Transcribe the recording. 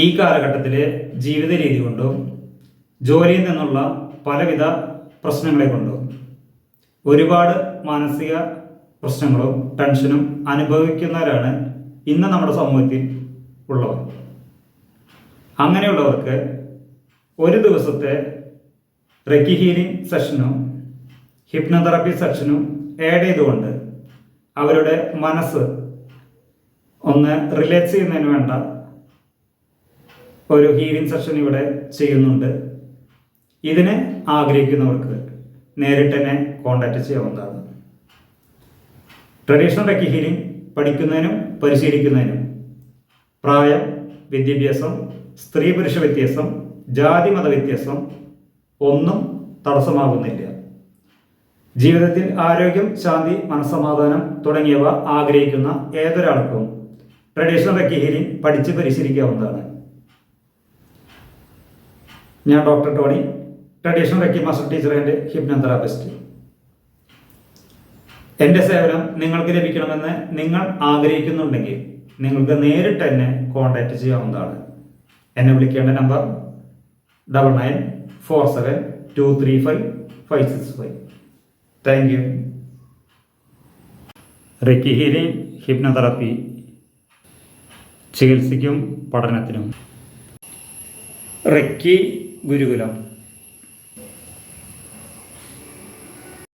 ഈ കാലഘട്ടത്തിലെ ജീവിത രീതി കൊണ്ടും ജോലിയിൽ നിന്നുള്ള പലവിധ പ്രശ്നങ്ങളെ കൊണ്ടും ഒരുപാട് മാനസിക പ്രശ്നങ്ങളും ടെൻഷനും അനുഭവിക്കുന്നവരാണ് ഇന്ന് നമ്മുടെ സമൂഹത്തിൽ ഉള്ളവർ. അങ്ങനെയുള്ളവർക്ക് ഒരു ദിവസത്തെ റെക്കി ഹീലിംഗ് സെഷനും ഹിപ്നോതെറാപ്പി സെഷനും ആഡ് ചെയ്തുകൊണ്ട് അവരുടെ മനസ്സ് ഒന്ന് റിലാക്സ് ചെയ്യുന്നതിന് വേണ്ട ഒരു ഹീലിംഗ് സെഷൻ ഇവിടെ ചെയ്യുന്നുണ്ട്. ഇതിനെ ആഗ്രഹിക്കുന്നവർക്ക് നേരിട്ട് തന്നെ കോൺടാക്റ്റ് ചെയ്യാവുന്നതാണ്. ട്രഡീഷണൽ റെക്കി ഹീലിംഗ് പഠിക്കുന്നതിനും പരിശീലിക്കുന്നതിനും പ്രായം, വിദ്യാഭ്യാസം, സ്ത്രീ പുരുഷ വ്യത്യാസം, ജാതി മത വ്യത്യാസം ഒന്നും തടസ്സമാകുന്നില്ല. ജീവിതത്തിൽ ആരോഗ്യം, ശാന്തി, മനസ്സമാധാനം തുടങ്ങിയവ ആഗ്രഹിക്കുന്ന ഏതൊരാൾക്കും ട്രഡീഷണൽ റെക്കി ഹീലിംഗ് പഠിച്ച് പരിശീലിക്കാവുന്നതാണ്. ഞാൻ doctor Tony, traditional reiki master teacher and hypnotherapist. എൻ്റെ സേവനം നിങ്ങൾക്ക് ലഭിക്കണമെന്ന് നിങ്ങൾ ആഗ്രഹിക്കുന്നുണ്ടെങ്കിൽ നിങ്ങൾക്ക് നേരിട്ട് തന്നെ കോൺടാക്റ്റ് ചെയ്യാവുന്നതാണ്. എന്നെ വിളിക്കേണ്ട number 9947235565. Thank you. Reiki healing hypnotherapy ചികിത്സയ്ക്കും പഠനത്തിനും റെക്കി ഗുരുകുലം